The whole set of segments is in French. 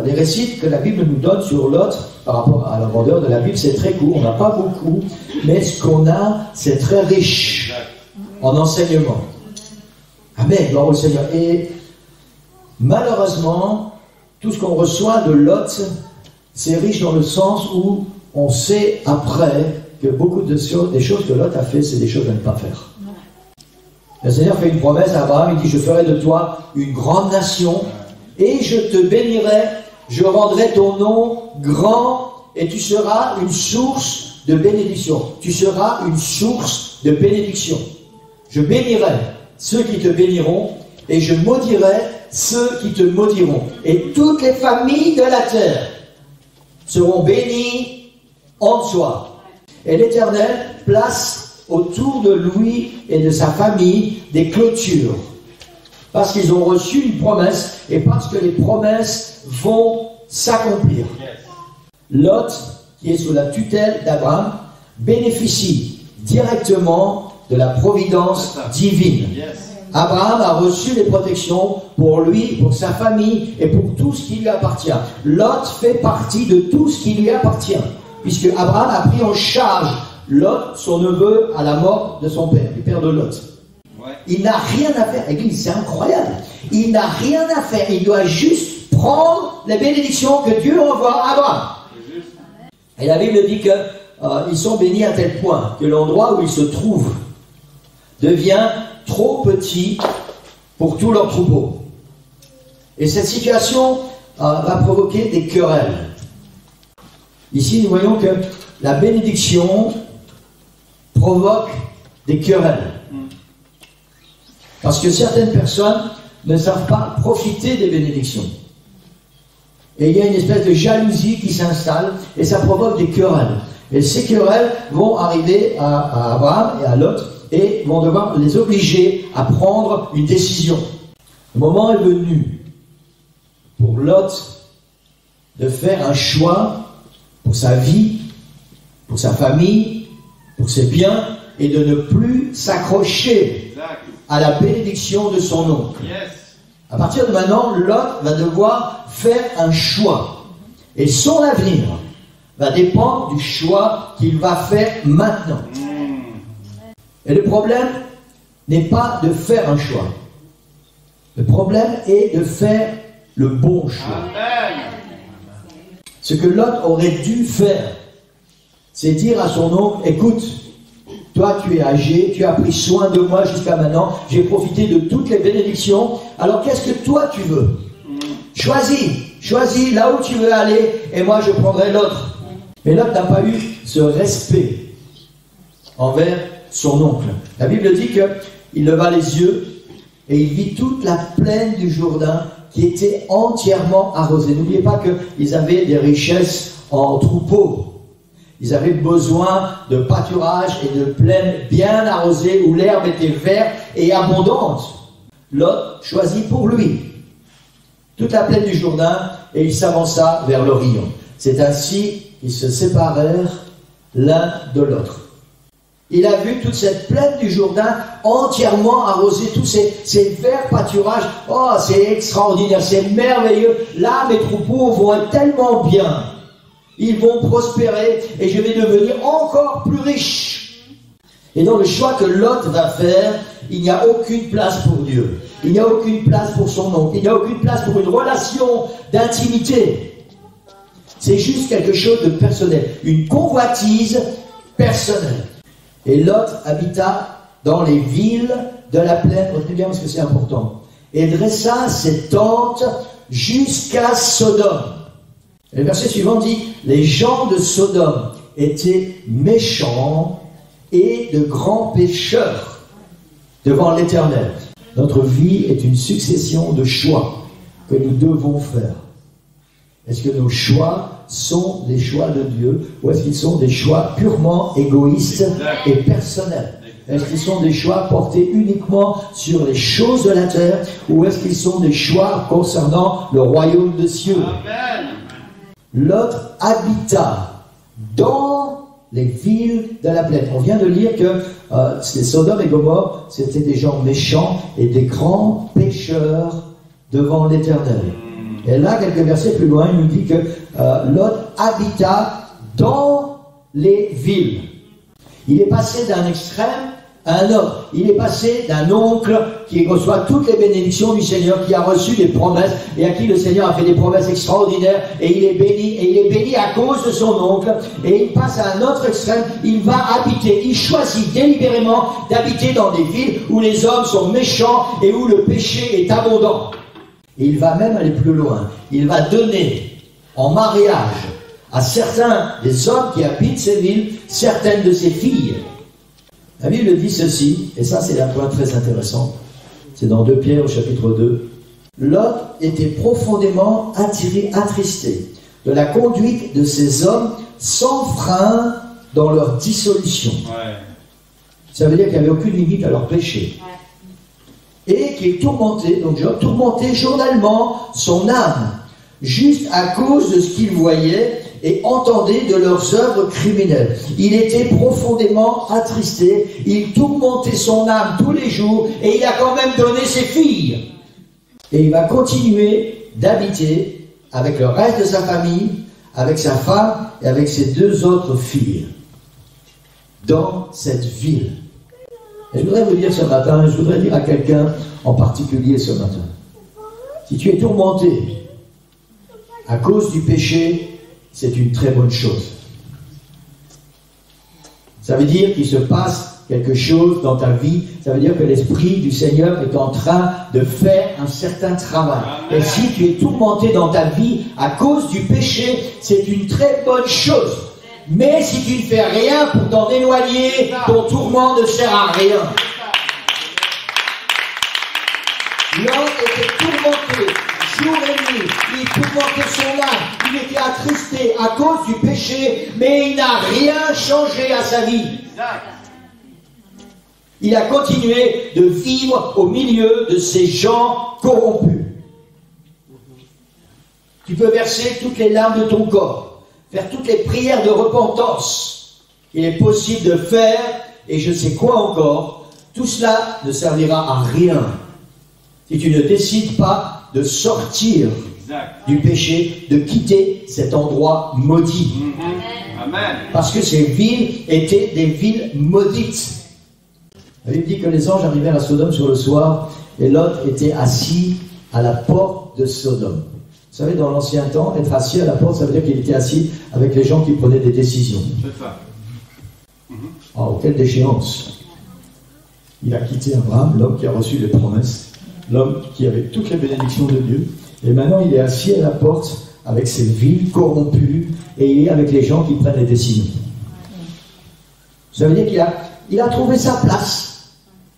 les récits que la Bible nous donne sur Lot, par rapport à la grandeur de la Bible, c'est très court, on n'a pas beaucoup, mais ce qu'on a, c'est très riche en enseignement. Amen, gloire au Seigneur. Et malheureusement, tout ce qu'on reçoit de Lot, c'est riche dans le sens où on sait après que beaucoup des choses que Lot a fait, c'est des choses à ne pas faire. Le Seigneur fait une promesse à Abraham, il dit, je ferai de toi une grande nation, et je te bénirai, je rendrai ton nom grand, et tu seras une source de bénédiction. Tu seras une source de bénédiction. Je bénirai ceux qui te béniront, et je maudirai ceux qui te maudiront. Et toutes les familles de la terre seront bénies en soi. Et l'Éternel place autour de lui et de sa famille des clôtures. Parce qu'ils ont reçu une promesse et parce que les promesses vont s'accomplir. Lot, qui est sous la tutelle d'Abraham, bénéficie directement de la providence divine. Abraham a reçu les protections pour lui, pour sa famille et pour tout ce qui lui appartient. Lot fait partie de tout ce qui lui appartient, puisque Abraham a pris en charge Lot, son neveu, à la mort de son père, du père de Lot. Il n'a rien à faire. Église, c'est incroyable. Il n'a rien à faire. Il doit juste prendre les bénédictions que Dieu envoie à Abraham. Et la Bible dit qu'ils sont bénis à tel point que l'endroit où ils se trouvent devient trop petit pour tous leurs troupeaux. Et cette situation va provoquer des querelles. Ici, nous voyons que la bénédiction provoque des querelles. Parce que certaines personnes ne savent pas profiter des bénédictions. Et il y a une espèce de jalousie qui s'installe et ça provoque des querelles. Et ces querelles vont arriver à Abraham et à Lot et vont devoir les obliger à prendre une décision. Le moment est venu pour Lot de faire un choix pour sa vie, pour sa famille, pour ses biens, et de ne plus s'accrocher à la bénédiction de son oncle. À partir de maintenant, Lot va devoir faire un choix. Et son avenir va dépendre du choix qu'il va faire maintenant. Et le problème n'est pas de faire un choix. Le problème est de faire le bon choix. Ce que Lot aurait dû faire, c'est dire à son oncle, écoute, toi tu es âgé, tu as pris soin de moi jusqu'à maintenant, j'ai profité de toutes les bénédictions, alors qu'est-ce que toi tu veux? Choisis là où tu veux aller, et moi je prendrai l'autre. Mais Lot n'a pas eu ce respect envers son oncle. La Bible dit qu'il leva les yeux et il vit toute la plaine du Jourdain qui était entièrement arrosée. N'oubliez pas qu'ils avaient des richesses en troupeaux. Ils avaient besoin de pâturage et de plaines bien arrosées où l'herbe était verte et abondante. Lot choisit pour lui toute la plaine du Jourdain et il s'avança vers l'Orient. C'est ainsi qu'ils se séparèrent l'un de l'autre. Il a vu toute cette plaine du Jourdain entièrement arrosée, tous ces verts pâturages. Oh, c'est extraordinaire, c'est merveilleux. Là, mes troupeaux vont être tellement bien. Ils vont prospérer et je vais devenir encore plus riche. Et dans le choix que Lot va faire, il n'y a aucune place pour Dieu. Il n'y a aucune place pour son oncle. Il n'y a aucune place pour une relation d'intimité. C'est juste quelque chose de personnel. Une convoitise personnelle. Et Lot habita dans les villes de la plaine, retenez bien parce que c'est important, et dressa ses tentes jusqu'à Sodome. Et le verset suivant dit, les gens de Sodome étaient méchants et de grands pécheurs devant l'Éternel. Notre vie est une succession de choix que nous devons faire. Est-ce que nos choix sont des choix de Dieu ou est-ce qu'ils sont des choix purement égoïstes et personnels? Est-ce qu'ils sont des choix portés uniquement sur les choses de la terre ou est-ce qu'ils sont des choix concernant le royaume des cieux? Amen. Lot habita dans les villes de la plaine. On vient de lire que Sodome et Gomorrhe, c'était des gens méchants et des grands pécheurs devant l'Éternel. Et là, quelques versets plus loin, il nous dit que Lot habita dans les villes. Il est passé d'un extrême à un autre. Il est passé d'un oncle qui reçoit toutes les bénédictions du Seigneur, qui a reçu des promesses et à qui le Seigneur a fait des promesses extraordinaires, et il est béni, et il est béni à cause de son oncle, et il passe à un autre extrême. Il va habiter, il choisit délibérément d'habiter dans des villes où les hommes sont méchants et où le péché est abondant. Et il va même aller plus loin. Il va donner en mariage à certains des hommes qui habitent ces villes certaines de ses filles. La Bible dit ceci, et ça c'est un point très intéressant, c'est dans 2 Pierre au chapitre 2. Lot était profondément attristé de la conduite de ces hommes sans frein dans leur dissolution. Ouais. Ça veut dire qu'il n'y avait aucune limite à leur péché. Ouais. Et qu'il tourmentait, donc Job tourmentait journellement son âme, juste à cause de ce qu'il voyait et entendait de leurs œuvres criminelles. Il était profondément attristé, il tourmentait son âme tous les jours, et il a quand même donné ses filles. Et il va continuer d'habiter avec le reste de sa famille, avec sa femme et avec ses 2 autres filles, dans cette ville. Et je voudrais vous dire ce matin, je voudrais dire à quelqu'un en particulier ce matin, si tu es tourmenté à cause du péché, c'est une très bonne chose. Ça veut dire qu'il se passe quelque chose dans ta vie. Ça veut dire que l'Esprit du Seigneur est en train de faire un certain travail. Amen. Et si tu es tourmenté dans ta vie à cause du péché, c'est une très bonne chose. Mais si tu ne fais rien pour t'en éloigner, ton tourment ne sert à rien. L'homme était tourmenté jour et nuit, il tourmentait son âme, il était attristé à cause du péché, mais il n'a rien changé à sa vie. Il a continué de vivre au milieu de ces gens corrompus. Tu peux verser toutes les larmes de ton corps, faire toutes les prières de repentance. Il est possible de faire, et je sais quoi encore, tout cela ne servira à rien si tu ne décides pas de sortir du péché, de quitter cet endroit maudit. Amen. Parce que ces villes étaient des villes maudites. La Bible dit que les anges arrivèrent à Sodome sur le soir, et Lot était assis à la porte de Sodome. Vous savez, dans l'ancien temps, être assis à la porte, ça veut dire qu'il était assis avec les gens qui prenaient des décisions. C'est ça. Oh, quelle déchéance! Il a quitté Abraham, l'homme qui a reçu les promesses, l'homme qui avait toutes les bénédictions de Dieu, et maintenant il est assis à la porte avec ses villes corrompues, et il est avec les gens qui prennent les décisions. Ça veut dire qu'il a trouvé sa place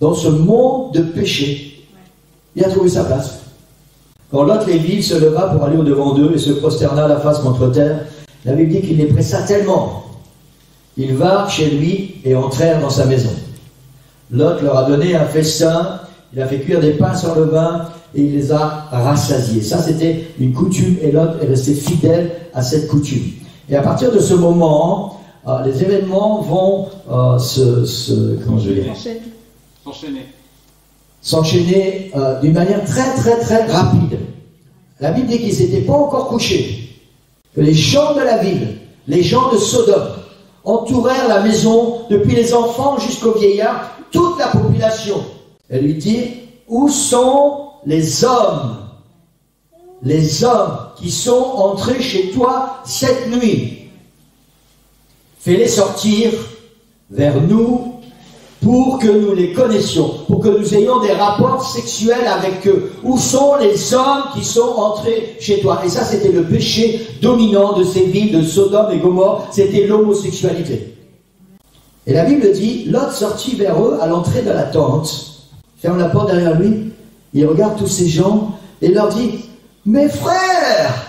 dans ce monde de péché. Il a trouvé sa place. Quand Lot les vit, il se leva pour aller au-devant d'eux et se prosterna la face contre terre. La Bible dit qu'il les pressa tellement. Ils vinrent chez lui et entrèrent dans sa maison. Lot leur a donné un festin. Il a fait cuire des pains sur le vin et il les a rassasiés. Ça, c'était une coutume et Lot est resté fidèle à cette coutume. Et à partir de ce moment, les événements vont s'enchaîner d'une manière très très très rapide. La Bible dit qu'ils n'étaient pas encore couchés, que les gens de la ville, les gens de Sodome, entourèrent la maison, depuis les enfants jusqu'aux vieillards, toute la population. Elle lui dit, où sont les hommes qui sont entrés chez toi cette nuit? Fais-les sortir vers nous pour que nous les connaissions, pour que nous ayons des rapports sexuels avec eux. Où sont les hommes qui sont entrés chez toi? Et ça, c'était le péché dominant de ces villes de Sodome et Gomorrhe, c'était l'homosexualité. Et la Bible dit, Lot sortit vers eux à l'entrée de la tente, ferme la porte derrière lui, il regarde tous ces gens et leur dit, mes frères,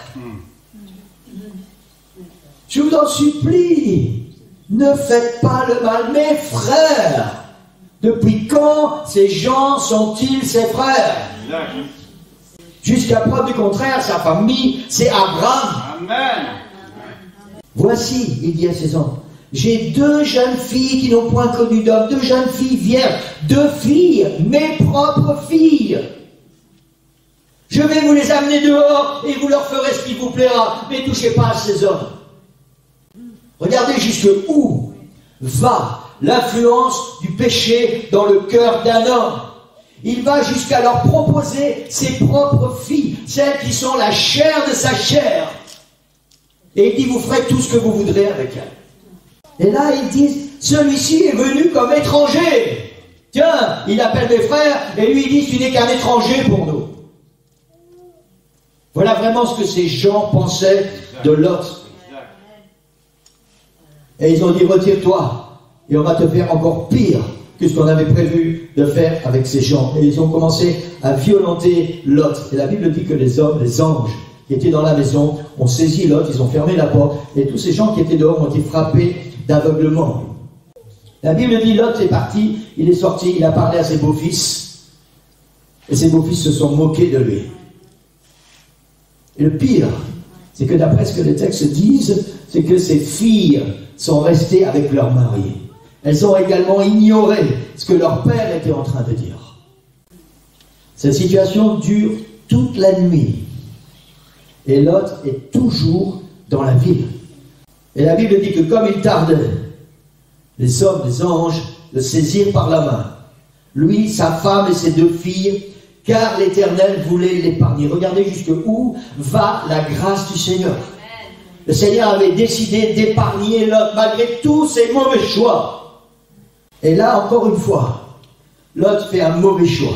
je vous en supplie, ne faites pas le mal, mes frères. Depuis quand ces gens sont-ils ses frères? Jusqu'à preuve du contraire, sa famille, c'est Abraham. Amen. Voici, il dit à ses hommes, j'ai 2 jeunes filles qui n'ont point connu d'homme, 2 jeunes filles vierges, 2 filles, mes propres filles. Je vais vous les amener dehors et vous leur ferez ce qui vous plaira, mais ne touchez pas à ces hommes. Regardez jusque où va l'influence du péché dans le cœur d'un homme. Il va jusqu'à leur proposer ses propres filles, celles qui sont la chair de sa chair. Et il dit, vous ferez tout ce que vous voudrez avec elle. Et là, ils disent, celui-ci est venu comme étranger. Tiens, il appelle mes frères, et lui, il dit, tu n'es qu'un étranger pour nous. Voilà vraiment ce que ces gens pensaient de Lot. Et ils ont dit, retire-toi, et on va te faire encore pire que ce qu'on avait prévu de faire avec ces gens. Et ils ont commencé à violenter Lot. Et la Bible dit que les hommes, les anges, qui étaient dans la maison, ont saisi Lot, ils ont fermé la porte, et tous ces gens qui étaient dehors ont été frappés d'aveuglement. La Bible dit, Lot est parti, il est sorti, il a parlé à ses beaux-fils, et ses beaux-fils se sont moqués de lui. Et le pire, c'est que d'après ce que les textes disent, c'est que ces filles sont restées avec leur mari. Elles ont également ignoré ce que leur père était en train de dire. Cette situation dure toute la nuit. Et Lot est toujours dans la ville. Et la Bible dit que comme il tardait, les hommes, les anges, le saisirent par la main. Lui, sa femme et ses 2 filles, car l'Éternel voulait l'épargner. Regardez jusqu'où va la grâce du Seigneur. Le Seigneur avait décidé d'épargner Lot malgré tous ses mauvais choix. Et là, encore une fois, Lot fait un mauvais choix.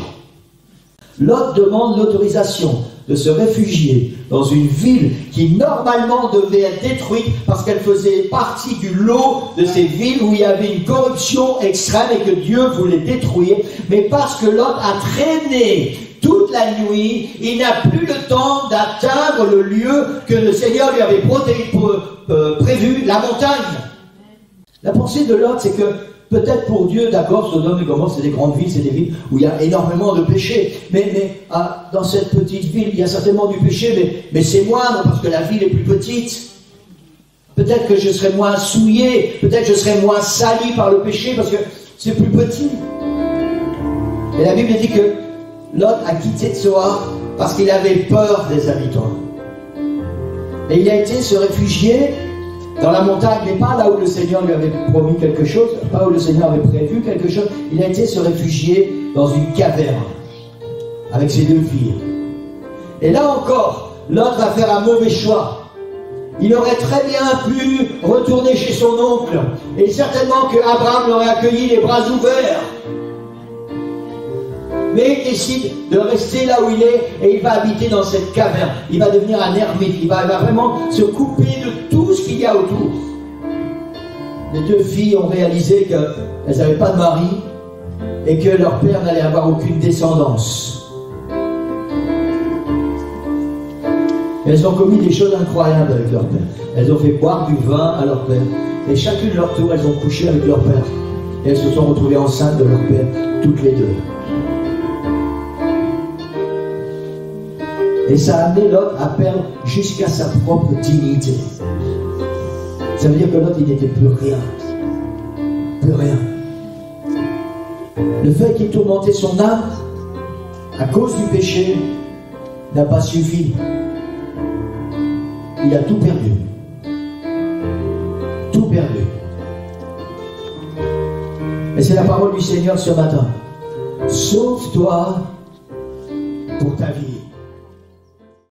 Lot demande l'autorisation de se réfugier dans une ville qui normalement devait être détruite parce qu'elle faisait partie du lot de ces villes où il y avait une corruption extrême et que Dieu voulait détruire. Mais parce que Lot a traîné toute la nuit, il n'a plus le temps d'atteindre le lieu que le Seigneur lui avait prévu, la montagne. La pensée de Lot, c'est que peut-être pour Dieu, d'accord, Sodome et Gomorrhe, c'est des grandes villes, c'est des villes où il y a énormément de péché. Mais dans cette petite ville, il y a certainement du péché, mais c'est moindre parce que la ville est plus petite. Peut-être que je serai moins souillé, peut-être que je serai moins sali par le péché parce que c'est plus petit. Et la Bible dit que Lot a quitté Tsoar parce qu'il avait peur des habitants. Et il a été se réfugier dans la montagne, mais pas là où le Seigneur lui avait promis quelque chose, pas où le Seigneur avait prévu quelque chose. Il a été se réfugier dans une caverne avec ses 2 filles. Et là encore, Lot va faire un mauvais choix. Il aurait très bien pu retourner chez son oncle, et certainement que Abraham l'aurait accueilli les bras ouverts. Mais il décide de rester là où il est et il va habiter dans cette caverne. Il va devenir un ermite. Il va vraiment se couper de tout ce qu'il y a autour. Les 2 filles ont réalisé qu'elles n'avaient pas de mari et que leur père n'allait avoir aucune descendance. Elles ont commis des choses incroyables avec leur père. Elles ont fait boire du vin à leur père. Et chacune de leur tour, elles ont couché avec leur père. Et elles se sont retrouvées enceintes de leur père, toutes les 2. Et ça a amené Lot à perdre jusqu'à sa propre dignité. Ça veut dire que Lot, il n'était plus rien. Plus rien. Le fait qu'il tourmentait son âme à cause du péché n'a pas suffi. Il a tout perdu. Tout perdu. Et c'est la parole du Seigneur ce matin. Sauve-toi pour ta vie.